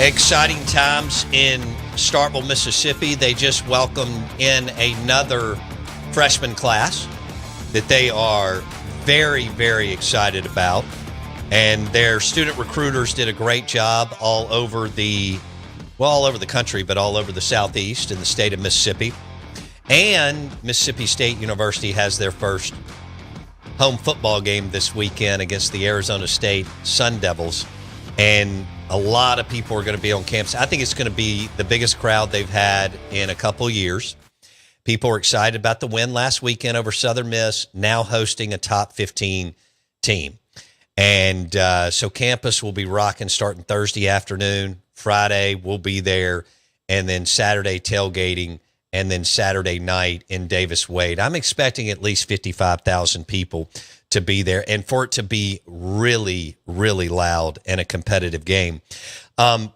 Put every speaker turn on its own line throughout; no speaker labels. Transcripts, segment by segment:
Exciting times in Starkville, Mississippi. They just welcomed in another freshman class that they are very, very excited about. And their student recruiters did a great job all over the country, but all over the Southeast in the state of Mississippi. And Mississippi State University has their first home football game this weekend against the Arizona State Sun Devils. And a lot of people are going to be on campus. I think it's going to be the biggest crowd they've had in a couple years. People are excited about the win last weekend over Southern Miss, now hosting a top 15 team. And so campus will be rocking starting Thursday afternoon. Friday we'll be there, and then Saturday tailgating, and then Saturday night in Davis Wade. I'm expecting at least 55,000 people to be there, and for it to be really, really loud and a competitive game.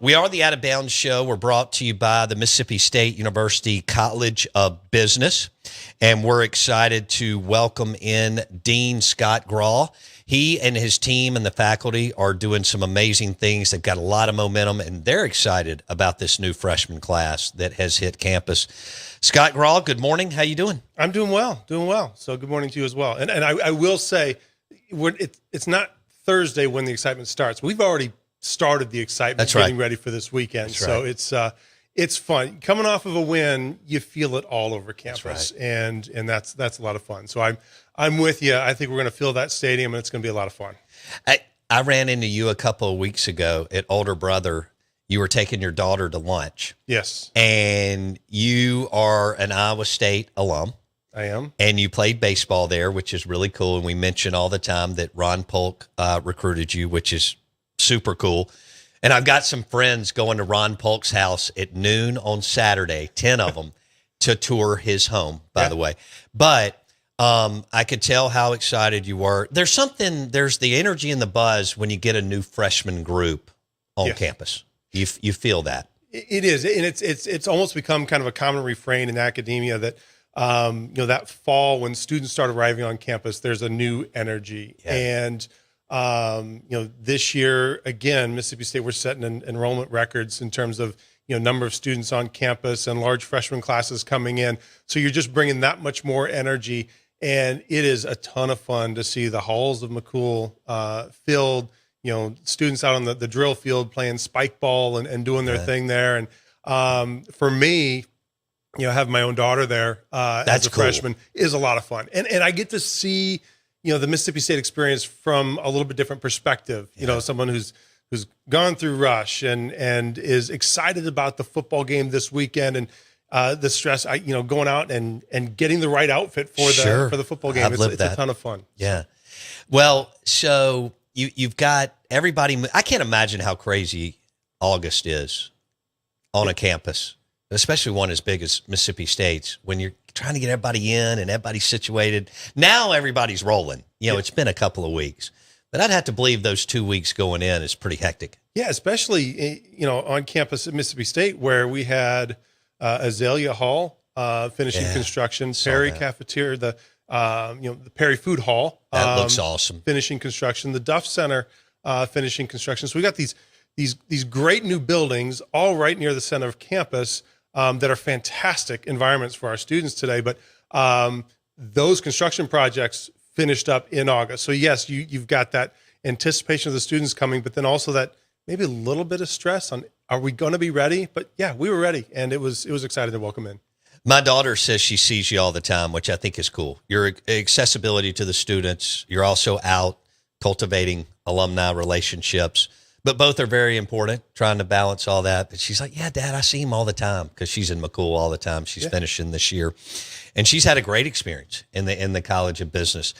We are the Out of Bounds Show. We're brought to you by the Mississippi State University College of Business, and we're excited to welcome in Dean Scott Grawe. He and his team and the faculty are doing some amazing things. They've got a lot of momentum, and they're excited about this new freshman class that has hit campus. Scott Grawe, good morning. How you doing?
I'm doing well. So good morning to you as well. And I will say, it's not Thursday when the excitement starts. We've already started the excitement.
That's right.
Getting ready for this weekend.
That's right.
So it's fun. Coming off of a win, you feel it all over campus.
That's right.
And that's a lot of fun. So I'm with you. I think we're going to fill that stadium, and it's going to be a lot of fun.
I ran into you a couple of weeks ago at Older Brother. You were taking your daughter to lunch.
Yes.
And you are an Iowa State alum.
I am.
And you played baseball there, which is really cool. And we mention all the time that Ron Polk recruited you, which is super cool. And I've got some friends going to Ron Polk's house at noon on Saturday, 10 of them, to tour his home, by the way. But I could tell how excited you were. There's the energy and the buzz when you get a new freshman group on campus. You feel that.
It is, and it's almost become kind of a common refrain in academia that that fall when students start arriving on campus, there's a new energy. Yeah. And this year again, Mississippi State, we're setting enrollment records in terms of number of students on campus and large freshman classes coming in. So you're just bringing that much more energy, and it is a ton of fun to see the halls of McCool filled. Students out on the drill field playing spike ball and doing their thing there. And for me, have my own daughter there as a freshman is a lot of fun. And I get to see, the Mississippi State experience from a little bit different perspective. Someone who's gone through Rush and is excited about the football game this weekend and the stress, going out and getting the right outfit for the football game. It's a ton of fun.
Yeah. Well, so you've got everybody. I can't imagine how crazy August is on a campus, especially one as big as Mississippi State's, when you're trying to get everybody in and everybody's situated. Now everybody's rolling. It's been a couple of weeks, but I'd have to believe those 2 weeks going in is pretty hectic. Yeah,
especially, on campus at Mississippi State, where we had Azalea Hall finishing construction, Perry Cafeteria, the Perry Food Hall.
That looks awesome.
Finishing construction. The Duff Center finishing construction. So we got these great new buildings all right near the center of campus that are fantastic environments for our students today. But those construction projects finished up in August. So yes, you've got that anticipation of the students coming, but then also that maybe a little bit of stress on, are we going to be ready? But yeah, we were ready, and it was exciting to welcome in.
My daughter says she sees you all the time, which I think is cool. Your accessibility to the students. You're also out cultivating alumni relationships, but both are very important, trying to balance all that. But she's like, yeah, Dad, I see him all the time, because she's in McCool all the time. She's finishing this year, and she's had a great experience in the College of Business.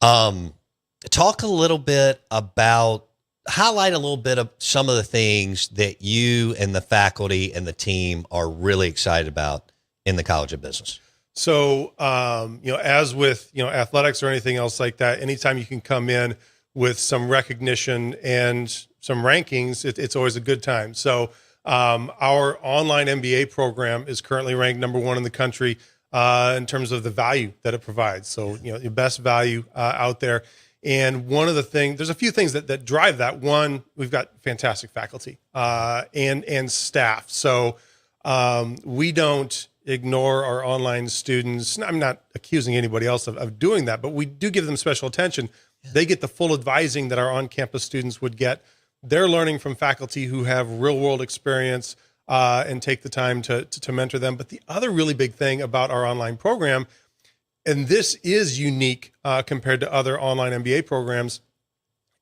Talk a little bit about, highlight a little bit of some of the things that you and the faculty and the team are really excited about in the College of Business.
So, as with, athletics or anything else like that, anytime you can come in with some recognition and some rankings, it's always a good time. So, our online MBA program is currently ranked number 1 in the country in terms of the value that it provides. So, the best value out there. And there's a few things that drive that. One, we've got fantastic faculty and staff. So we don't ignore our online students. I'm not accusing anybody else of doing that, but we do give them special attention. They get the full advising that our on-campus students would get. They're learning from faculty who have real-world experience and take the time to mentor them. But the other really big thing about our online program, and this is unique compared to other online MBA programs,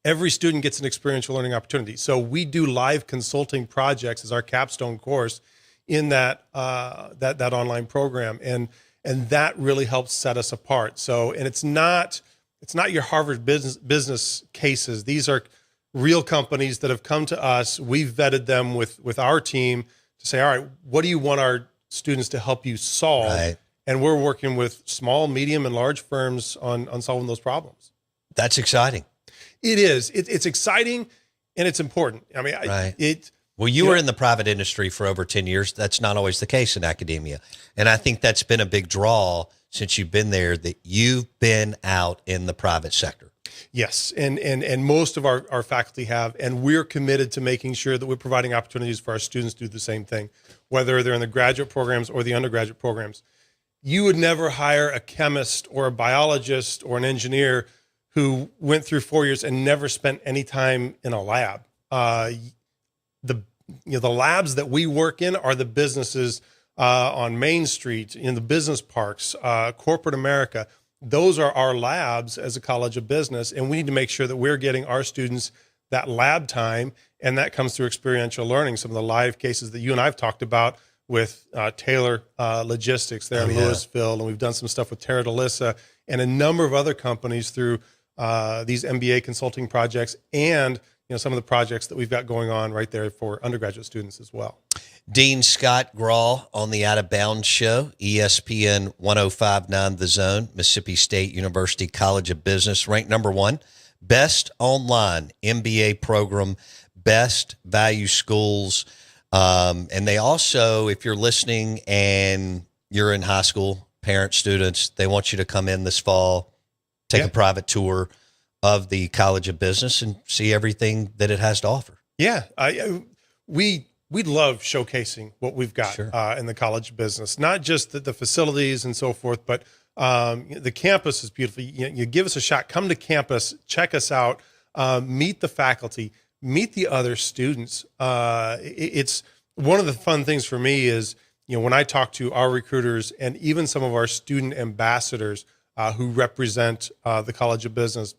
every student gets an experiential learning opportunity. So we do live consulting projects as our capstone course in that online program, and that really helps set us apart. So, and it's not your Harvard business cases. These are real companies that have come to us. We've vetted them with our team to say, all right, what do you want our students to help you solve?
Right.
And we're working with small, medium, and large firms on solving those problems.
That's exciting.
It is. It's exciting, and it's important. I mean,
right. Well, you were in the private industry for over 10 years. That's not always the case in academia. And I think that's been a big draw since you've been there, that you've been out in the private sector.
Yes. And most of our faculty have, and we're committed to making sure that we're providing opportunities for our students to do the same thing, whether they're in the graduate programs or the undergraduate programs. You would never hire a chemist or a biologist or an engineer who went through 4 years and never spent any time in a lab. The labs that we work in are the businesses on Main Street, in the business parks, corporate America. Those are our labs as a college of business, and we need to make sure that we're getting our students that lab time, and that comes through experiential learning. Some of the live cases that you and I have talked about with Taylor Logistics there in Louisville, and we've done some stuff with Terra Delissa and a number of other companies through these MBA consulting projects, and some of the projects that we've got going on right there for undergraduate students as well.
Dean Scott Grawe on the Out of Bounds Show, ESPN 105.9 The Zone, Mississippi State University College of Business, ranked number 1, best online MBA program, best value schools. And they also, if you're listening and you're in high school, parents, students, they want you to come in this fall, take a private tour of the College of Business and see everything that it has to offer.
Yeah, we love showcasing what we've got in the College of Business, not just the facilities and so forth, but the campus is beautiful. You give us a shot, come to campus, check us out, meet the faculty, meet the other students. It's one of the fun things for me is, when I talk to our recruiters and even some of our student ambassadors who represent the College of Business,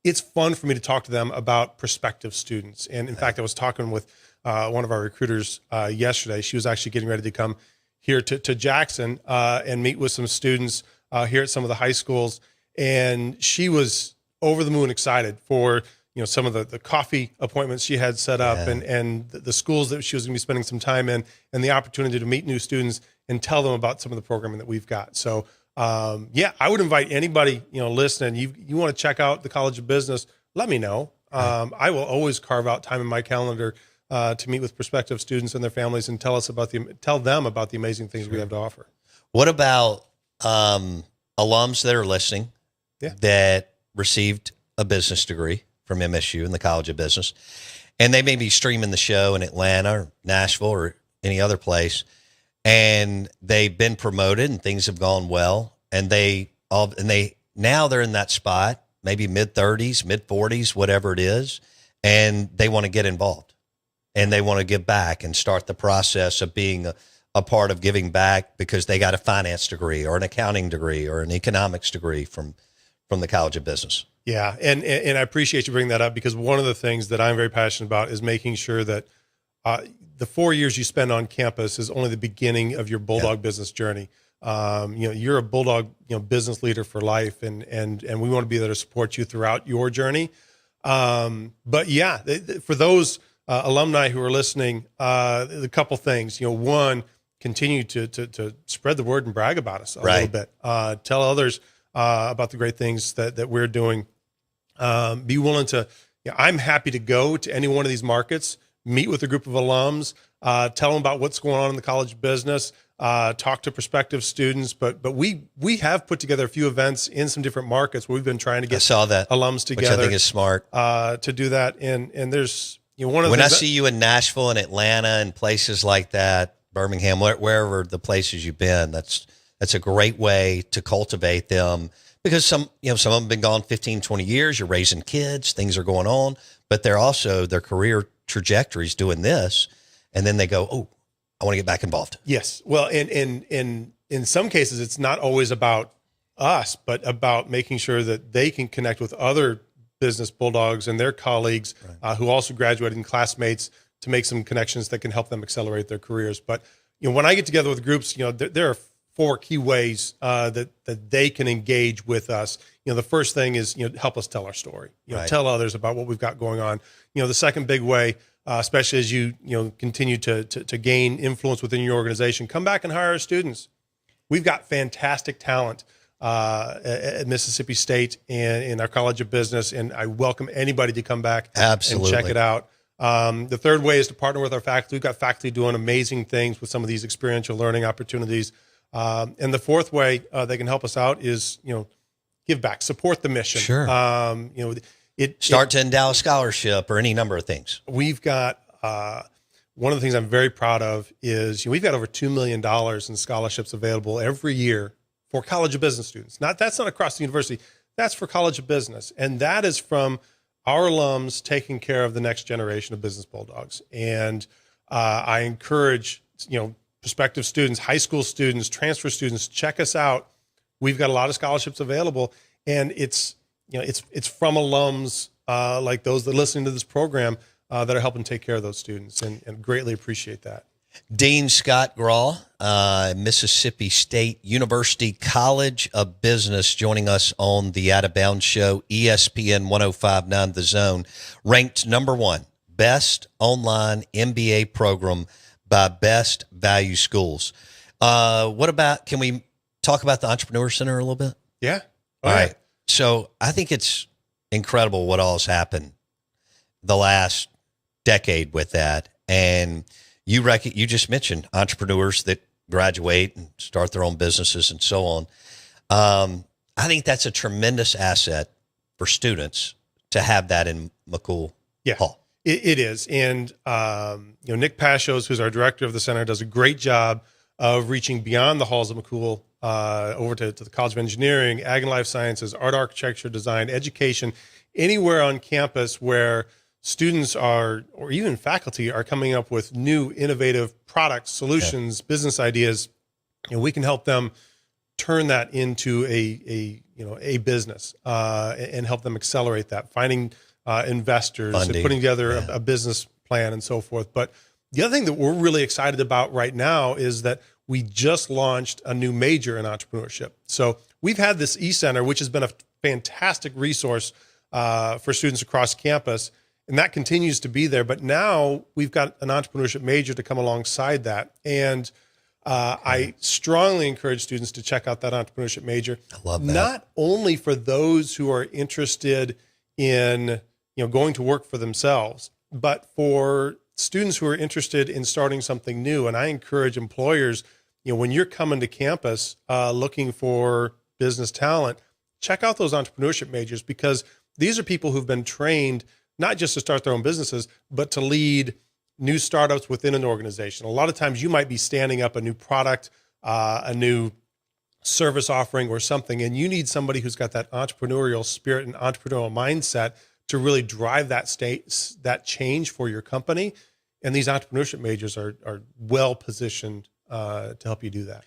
it's fun for me to talk to them about prospective students. And in fact, I was talking with one of our recruiters yesterday. She was actually getting ready to come here to Jackson and meet with some students here at some of the high schools. And she was over the moon excited for, some of the coffee appointments she had set up and the schools that she was going to be spending some time in, and the opportunity to meet new students and tell them about some of the programming that we've got. So I would invite anybody, listening, you want to check out the College of Business, let me know. I will always carve out time in my calendar to meet with prospective students and their families and tell them about the amazing things we have to offer.
What about alums that are listening that received a business degree from MSU in the College of Business, and they may be streaming the show in Atlanta or Nashville or any other place, and they've been promoted and things have gone well, and now they're in that spot, maybe mid-30s, mid-40s, whatever it is, and they want to get involved and they want to give back and start the process of being a part of giving back because they got a finance degree or an accounting degree or an economics degree from the College of Business.
Yeah, and I appreciate you bringing that up, because one of the things that I'm very passionate about is making sure that the 4 years you spend on campus is only the beginning of your Bulldog business journey. You're a Bulldog, business leader for life, and we want to be there to support you throughout your journey. But for those alumni who are listening, a couple things. One, continue to spread the word and brag about us a little bit. Tell others about the great things that we're doing. Be willing to. I'm happy to go to any one of these markets, meet with a group of alums, tell them about what's going on in the college of business, talk to prospective students. But we have put together a few events in some different markets where we've been trying to get alums together,
which I think is smart,
to do that. And there's, one of the
when I see you in Nashville and Atlanta and places like that, Birmingham, wherever the places you've been, that's a great way to cultivate them, because some of them have been gone 15, 20 years. You're raising kids, things are going on, but they're also, their career trajectories doing this. And then they go, oh, I want to get back involved.
Yes. Well, in some cases, it's not always about us, but about making sure that they can connect with other business bulldogs and their colleagues, who also graduated, and classmates, to make some connections that can help them accelerate their careers. But when I get together with groups, there are 4 key ways that they can engage with us. The first thing is help us tell our story. Tell others about what we've got going on. The second big way, especially as you continue to gain influence within your organization, come back and hire our students. We've got fantastic talent at Mississippi State and in our College of Business, and I welcome anybody to come back and check it out. The third way is to partner with our faculty. We've got faculty doing amazing things with some of these experiential learning opportunities. And the fourth way they can help us out is, give back, support the mission.
Sure. Start to endow a scholarship or any number of things. We've
got, one of the things I'm very proud of is we've got over $2 million in scholarships available every year for College of Business students. That's not across the university. That's for College of Business. And that is from our alums taking care of the next generation of business bulldogs. And I encourage, prospective students, high school students, transfer students, check us out. We've got a lot of scholarships available, and it's from alums like those that are listening to this program that are helping take care of those students, and greatly appreciate that.
Dean Scott Grawe, Mississippi State University College of Business, joining us on the Out of Bounds Show, ESPN 105.9 The Zone, ranked number 1 best online MBA program by Best Value Schools. Can we talk about the Entrepreneur Center a little bit?
Yeah.
All right. So I think it's incredible what all has happened the last decade with that. And you just mentioned entrepreneurs that graduate and start their own businesses and so on. I think that's a tremendous asset for students to have that in McCool Hall.
It is. And, Nick Pashos, who's our director of the center, does a great job of reaching beyond the halls of McCool over to the College of Engineering, Ag and Life Sciences, Art, Architecture, Design, Education, anywhere on campus where students or even faculty are coming up with new innovative products, solutions, business ideas, and we can help them turn that into a business and help them accelerate that, finding investors, funding, and putting together a business plan and so forth. But the other thing that we're really excited about right now is that we just launched a new major in entrepreneurship. So we've had this e-center, which has been a fantastic resource for students across campus, and that continues to be there. But now we've got an entrepreneurship major to come alongside that. And I strongly encourage students to check out that entrepreneurship major.
I love that.
Not only for those who are interested in going to work for themselves, but for students who are interested in starting something new. And I encourage employers, when you're coming to campus looking for business talent, check out those entrepreneurship majors, because these are people who've been trained not just to start their own businesses, but to lead new startups within an organization. A lot of times you might be standing up a new product, a new service offering or something, and you need somebody who's got that entrepreneurial spirit and entrepreneurial mindset to really drive that change for your company. And these entrepreneurship majors are well positioned to help you do that.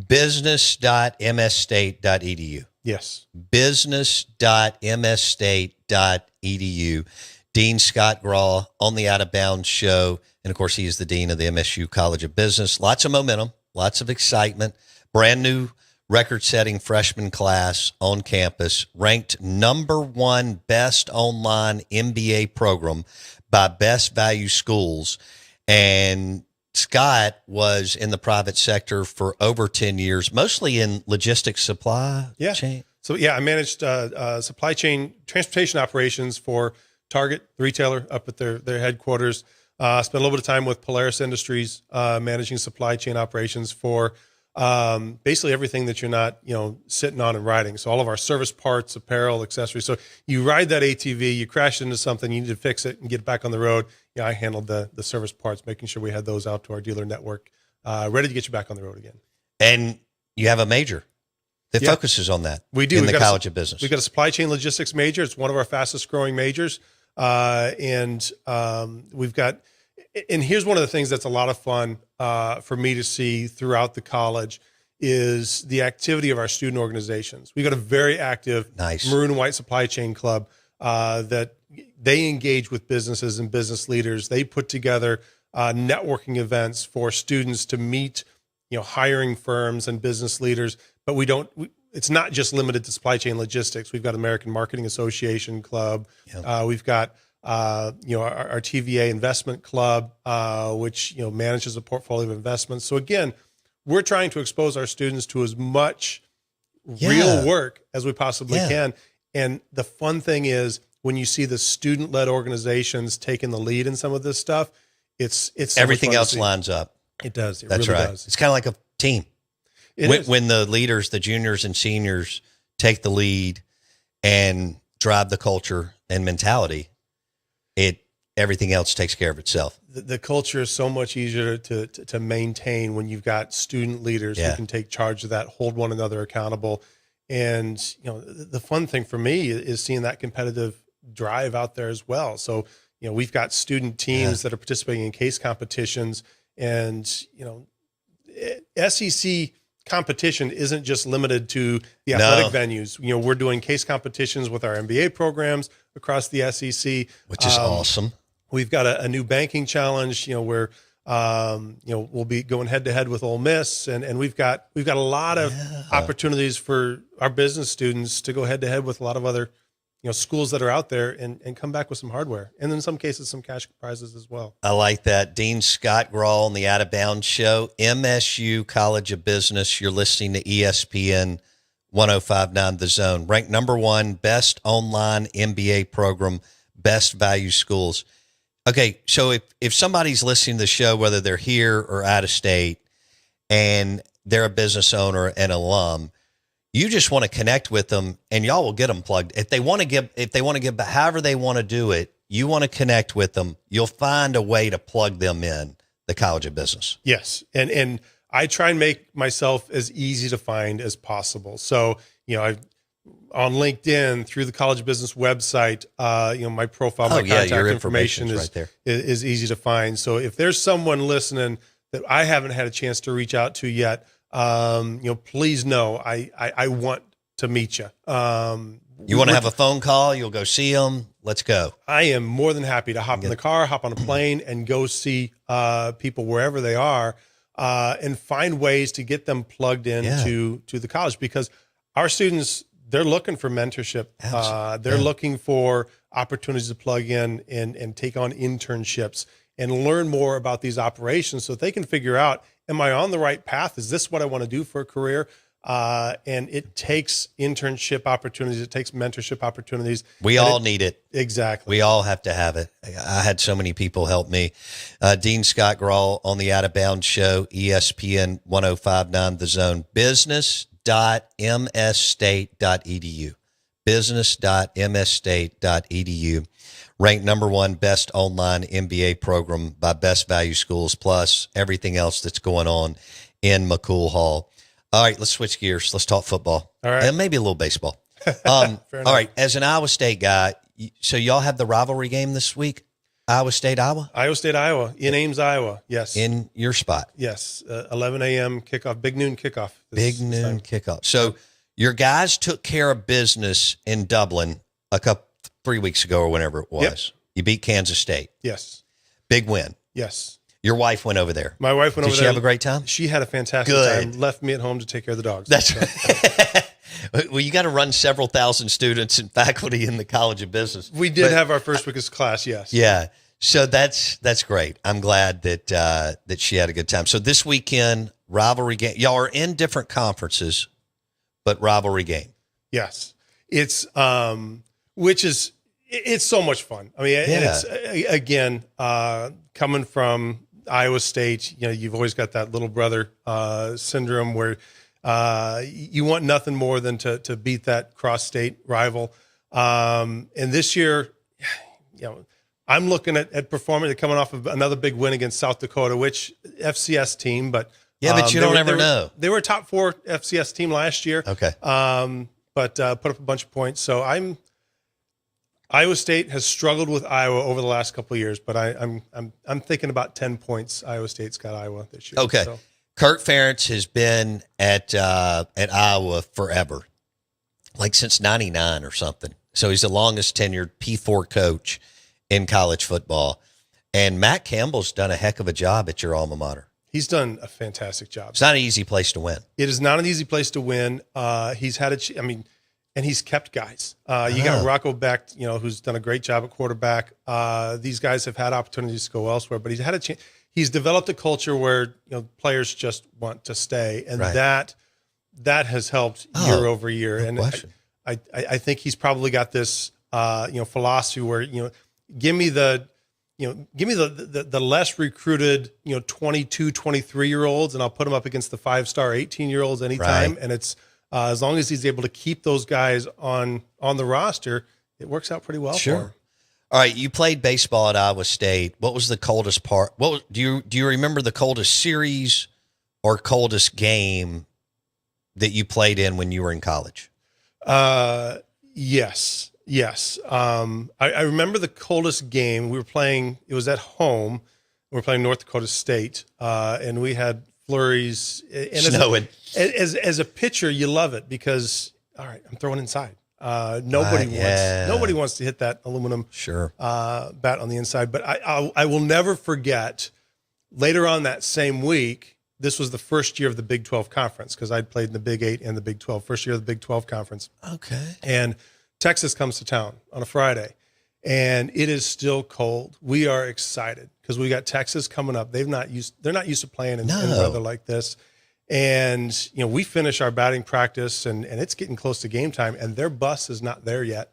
Business.msstate.edu.
Yes.
Business.msstate.edu. Dean Scott Grawe on the Out of Bounds Show. And of course, he is the dean of the MSU College of Business. Lots of momentum, lots of excitement, brand new record-setting freshman class on campus, ranked number 1 best online MBA program by Best Value Schools. And Scott was in the private sector for over 10 years, mostly in logistics supply chain.
So, I managed supply chain transportation operations for Target, the retailer, up at their headquarters. Spent a little bit of time with Polaris Industries, managing supply chain operations for basically everything that you're not, sitting on and riding. So all of our service parts, apparel, accessories. So you ride that ATV, you crash into something, you need to fix it and get it back on the road. I handled the service parts, making sure we had those out to our dealer network, ready to get you back on the road again.
And you have a major that focuses on that.
We do.
In the College of Business.
We've got a supply chain logistics major. It's one of our fastest growing majors. And we've got, and here's one of the things that's a lot of fun for me to see throughout the college is the activity of our student organizations. We've got a very active Maroon and White Supply Chain Club that they engage with businesses and business leaders. They put together networking events for students to meet, hiring firms and business leaders. But it's not just limited to supply chain logistics. We've got American Marketing Association Club. We've got our TVA Investment Club, which manages a portfolio of investments. So again, we're trying to expose our students to as much real work as we possibly can. And the fun thing is when you see the student-led organizations taking the lead in some of this stuff, it's so
everything else lines up.
It does. It
That's
really
right.
does.
It's kind of like a team. When the leaders, the juniors and seniors, take the lead and drive the culture and mentality, everything else takes care of itself.
The culture is so much easier to maintain when you've got student leaders who can take charge of that, hold one another accountable. And, the fun thing for me is seeing that competitive drive out there as well. So, we've got student teams that are participating in case competitions, and, SEC competition isn't just limited to the athletic venues. We're doing case competitions with our MBA programs across the SEC,
which is awesome.
We've got a new banking challenge, where we'll be going head to head with Ole Miss, and we've got a lot of opportunities for our business students to go head to head with a lot of other schools that are out there and come back with some hardware, and in some cases some cash prizes as well.
I like that. Dean Scott Grawe on the Out of Bounds Show, MSU College of Business. You're listening to ESPN 105.9 The Zone, ranked number 1 best online MBA program, best value schools. Okay, so if somebody's listening to the show, whether they're here or out of state, and they're a business owner and alum, you just want to connect with them, and y'all will get them plugged. If they want to give, however they want to do it, you want to connect with them. You'll find a way to plug them in the College of Business.
Yes, and I try and make myself as easy to find as possible. So on LinkedIn, through the College of Business website, my profile, my contact information is right there. Is easy to find. So if there's someone listening that I haven't had a chance to reach out to yet, please know I want to meet you.
You want to have a phone call? You'll go see them. Let's go.
I am more than happy to hop in the car, hop on a plane, and go see people wherever they are, and find ways to get them plugged in to the college, because our students, they're looking for mentorship. They're looking for opportunities to plug in and take on internships and learn more about these operations so that they can figure out, am I on the right path? Is this what I want to do for a career? And it takes internship opportunities. It takes mentorship opportunities.
We all need it.
Exactly.
We all have to have it. I had so many people help me. Dean Scott Grawe on the Out of Bounds Show, ESPN 105.9 The Zone. Business.msstate.edu. Business.msstate.edu. Ranked number 1 best online MBA program by Best Value Schools, plus everything else that's going on in McCool Hall. All right, let's switch gears. Let's talk football.
All right.
And maybe a little baseball. All right, as an Iowa State guy, so y'all have the rivalry game this week? Iowa State, Iowa?
Iowa State, Iowa. In Ames, Iowa. Yes.
In your spot?
Yes. 11 a.m. kickoff, big noon kickoff.
Big noon kickoff. So your guys took care of business in Dublin 3 weeks ago or whenever it was.
Yep.
You beat Kansas State.
Yes.
Big win.
Yes.
Your wife went over there.
My wife went over there.
Did she have a great time?
She had a fantastic time. Left me at home to take care of the dogs.
That's right. Well, you got to run several thousand students and faculty in the College of Business.
We did have our first week of class, yes.
Yeah. So that's great. I'm glad that she had a good time. So this weekend, rivalry game. Y'all are in different conferences, but rivalry game.
Yes. It's which is It's so much fun. I mean, and it's again coming from Iowa State. You know, you've always got that little brother syndrome where you want nothing more than to beat that cross-state rival. And this year, you know, I'm looking at performing. They're coming off of another big win against South Dakota, which FCS team, but
but you don't ever know.
They were a top 4 FCS team last year.
Okay,
but put up a bunch of points. So Iowa State has struggled with Iowa over the last couple of years, but I'm thinking about 10 points. Iowa State's got Iowa this year.
Okay.
So.
Kirk Ferentz has been at Iowa forever, like since '99 or something. So he's the longest tenured P4 coach in college football. And Matt Campbell's done a heck of a job at your alma mater.
He's done a fantastic job.
It's not an easy place to win.
It is not an easy place to win. He's had and he's kept guys. You got Rocco Beck, you know, who's done a great job at quarterback. These guys have had opportunities to go elsewhere, but he's had a chance. He's developed a culture where, you know, players just want to stay, and that has helped year over year.
No
and
question.
I think he's probably got this philosophy where, you know, give me the less recruited, 22, 23-year-olds, and I'll put them up against the 5-star 18-year-olds anytime.
Right.
And it's as long as he's able to keep those guys on the roster, it works out pretty well for him.
All right, you played baseball at Iowa State. What was the coldest part? Do you remember the coldest series or coldest game that you played in when you were in college?
Yes. I remember the coldest game. We were playing, it was at home. We were playing North Dakota State, and we had flurries. And
snowing.
As a pitcher, you love it because, all right, I'm throwing inside. Nobody wants to hit that aluminum bat on the inside. But I will never forget, later on that same week, this was the first year of the Big 12 conference because I'd played in the Big 8 and the Big 12, first year of the Big 12 conference.
Okay.
And Texas comes to town on a Friday, and it is still cold. We are excited because we got Texas coming up. They're not used to playing in weather like this. And, we finish our batting practice and it's getting close to game time, and their bus is not there yet.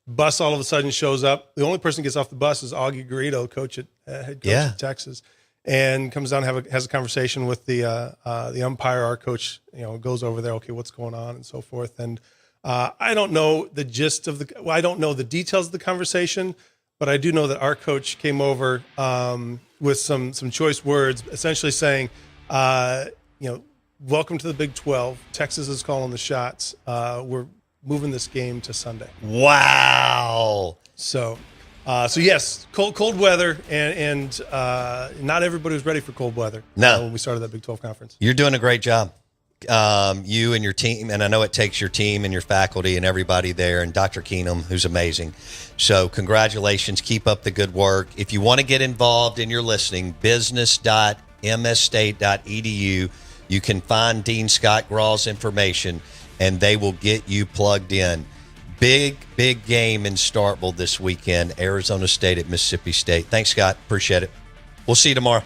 Bus all of a sudden shows up. The only person who gets off the bus is Augie Garrido, head coach at Texas, and comes down and has a conversation with the umpire. Our coach, goes over there. Okay, what's going on and so forth. And I don't know the gist of I don't know the details of the conversation, but I do know that our coach came over with some choice words, essentially saying, welcome to the Big 12. Texas is calling the shots. We're moving this game to Sunday.
Wow.
So yes, cold weather, and not everybody was ready for cold weather.
No.
When we started that Big 12 conference.
You're doing a great job. You and your team, and I know it takes your team and your faculty and everybody there, and Dr. Keenum, who's amazing. So congratulations. Keep up the good work. If you want to get involved and you're listening, business.msstate.edu. You can find Dean Scott Grawe's information, and they will get you plugged in. Big game in Starkville this weekend, Arizona State at Mississippi State. Thanks, Scott. Appreciate it. We'll see you tomorrow.